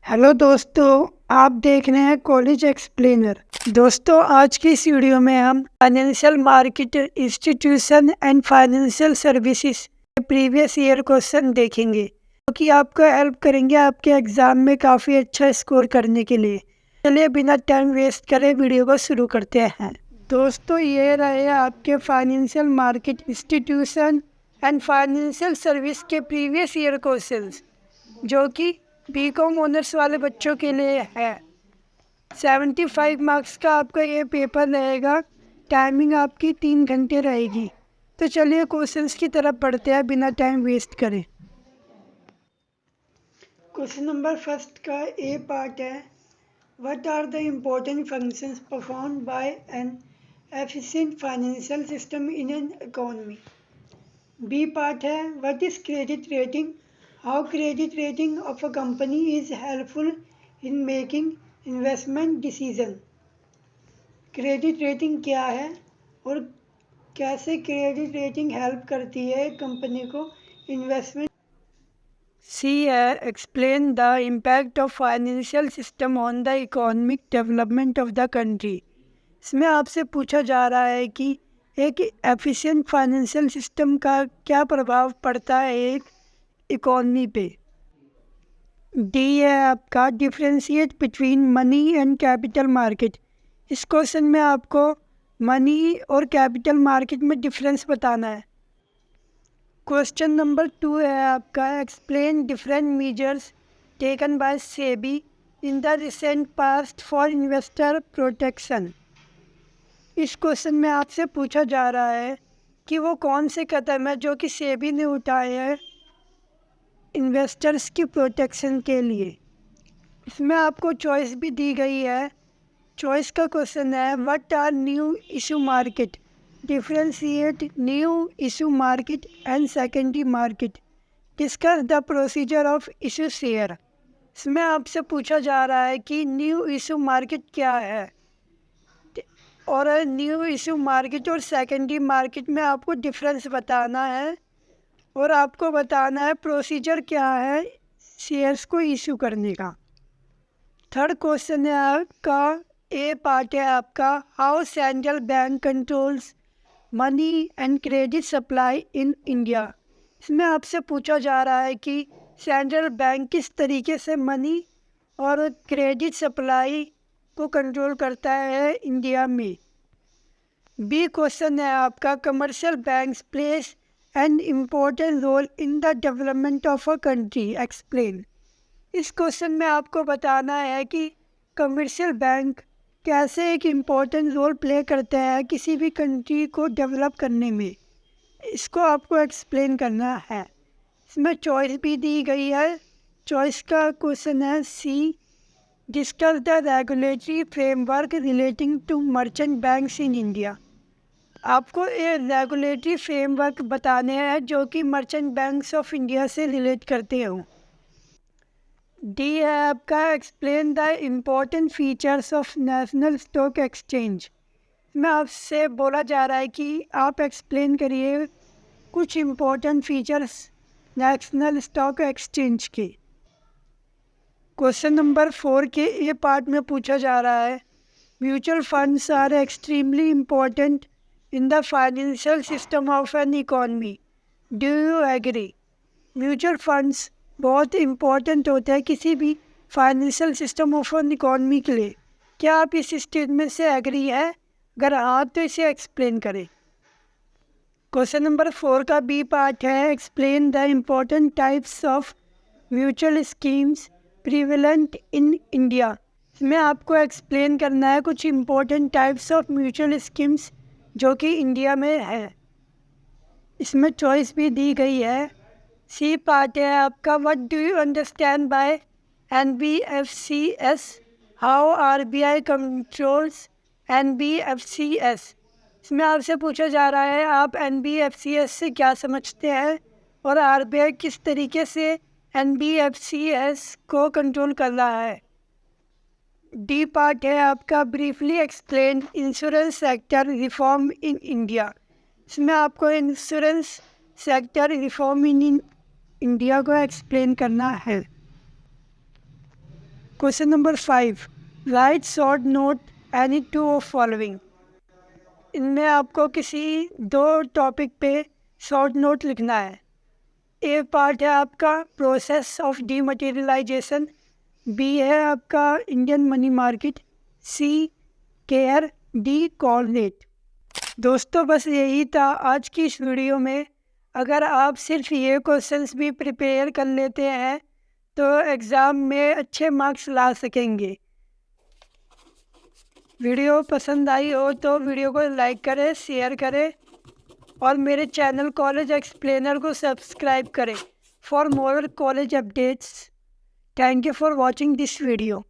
Hello दोस्तों, आप देख रहे हैं कॉलेज एक्सप्लेनर। दोस्तों, आज की इस वीडियो में हम financial market institution and financial services के प्रीवियस ईयर क्वेश्चन देखेंगे, जो कि आपको हेल्प करेंगे आपके एग्जाम में काफ़ी अच्छा स्कोर करने के लिए। चलिए बिना टाइम वेस्ट करे वीडियो को शुरू करते हैं। दोस्तों, ये रहे आपके financial market institution and financial service के प्रीवियस ईयर क्वेश्चन, जो कि बीकॉम ऑनर्स वाले बच्चों के लिए है। 75 मार्क्स का आपका ये पेपर रहेगा। टाइमिंग आपकी 3 घंटे रहेगी। तो चलिए क्वेश्चंस की तरफ बढ़ते हैं बिना टाइम वेस्ट करें। क्वेश्चन नंबर फर्स्ट का ए पार्ट है, what are the important functions performed by an efficient financial system in an economy. B part है, what is credit rating, how credit rating of a company is helpful in making investment decision। Credit rating क्या है और कैसे credit rating help करती है company को investment. सी है, explain the impact of financial system on the economic development of the country. इसमें आपसे पूछा जा रहा है कि एक एफिशिएंट फाइनेंशियल सिस्टम का क्या प्रभाव पड़ता है एक इकॉनमी पे। डी है आपका, differentiate between money and capital market. इस क्वेश्चन में आपको मनी और कैपिटल मार्केट में डिफरेंस बताना है। क्वेश्चन नंबर 2 है आपका, explain different measures taken by SEBI in the recent past for investor protection. इस क्वेश्चन में आपसे पूछा जा रहा है कि वो कौन से कदम है जो कि सेबी ने उठाए हैं इन्वेस्टर्स की प्रोटेक्शन के लिए। इसमें आपको चॉइस भी दी गई है। चॉइस का क्वेश्चन है, what are new issue market, differentiate new issue market and secondary market, discuss the procedure of issue share. इसमें आपसे पूछा जा रहा है कि न्यू इशू मार्केट क्या है और न्यू इशू मार्केट और सेकेंडरी मार्केट में आपको डिफरेंस बताना है और आपको बताना है प्रोसीजर क्या है शेयर्स को इशू करने का। थर्ड क्वेश्चन है आपका, ए पार्ट है आपका, how central bank controls money and credit supply in India. इसमें आपसे पूछा जा रहा है कि सेंट्रल बैंक किस तरीके से मनी और क्रेडिट सप्लाई को कंट्रोल करता है इंडिया में। बी क्वेश्चन है आपका, commercial banks place an important role in the development of a country, explain. इस क्वेश्चन में आपको बताना है कि कमर्शियल बैंक कैसे एक इम्पोर्टेंट रोल प्ले करते हैं किसी भी कंट्री को डेवलप करने में। इसको आपको एक्सप्लेन करना है। इसमें चॉइस भी दी गई है। चॉइस का क्वेश्चन है C, discuss the regulatory framework relating to merchant banks in India. आपको ये रेगुलेटरी फ्रेमवर्क बताने हैं जो कि मर्चेंट बैंक्स ऑफ इंडिया से रिलेट करते हों। डी है आपका, explain the important features of National stock Exchange. में आपसे बोला जा रहा है कि आप एक्सप्लेन करिए कुछ important features national stock exchange के। क्वेश्चन नंबर 4 के ये पार्ट में पूछा जा रहा है, mutual funds are extremely important in the financial system of an economy, do you agree। Mutual funds बहुत इम्पोर्टेंट होते हैं किसी भी financial system of N economy के लिए। क्या आप इस स्टेटमेंट से एग्री है? अगर हाँ तो इसे एक्सप्लेन करें। क्वेश्चन नंबर 4 का बी पार्ट है, explain the important types of mutual schemes prevalent in India. इसमें आपको एक्सप्लेन करना है कुछ important types of mutual schemes जो कि इंडिया में है। इसमें चॉइस भी दी गई है। सी पार्ट है आपका, what do you understand by NBFCS, how RBI controls NBFCS। इसमें आपसे पूछा जा रहा है आप NBFCS से क्या समझते हैं और RBI किस तरीके से NBFCS को कंट्रोल कर रहा है। डी पार्ट है आपका, briefly explain insurance sector reform in India. इसमें आपको insurance sector reform in India को एक्सप्लेन करना है। Question number 5, right short note any two of following. इनमें आपको किसी 2 टॉपिक पे शॉर्ट नोट लिखना है। ए पार्ट है आपका प्रोसेस ऑफ डीमटेरियलाइजेशन, बी है आपका इंडियन मनी मार्केट, सी केयर, डी कोऑर्डिनेट। दोस्तों बस यही था आज की इस वीडियो में। अगर आप सिर्फ ये क्वेश्चंस भी प्रिपेयर कर लेते हैं तो एग्ज़ाम में अच्छे मार्क्स ला सकेंगे। वीडियो पसंद आई हो तो वीडियो को लाइक करें, शेयर करें और मेरे चैनल कॉलेज एक्सप्लेनर को सब्सक्राइब करें for more college updates. Thank you for watching this video.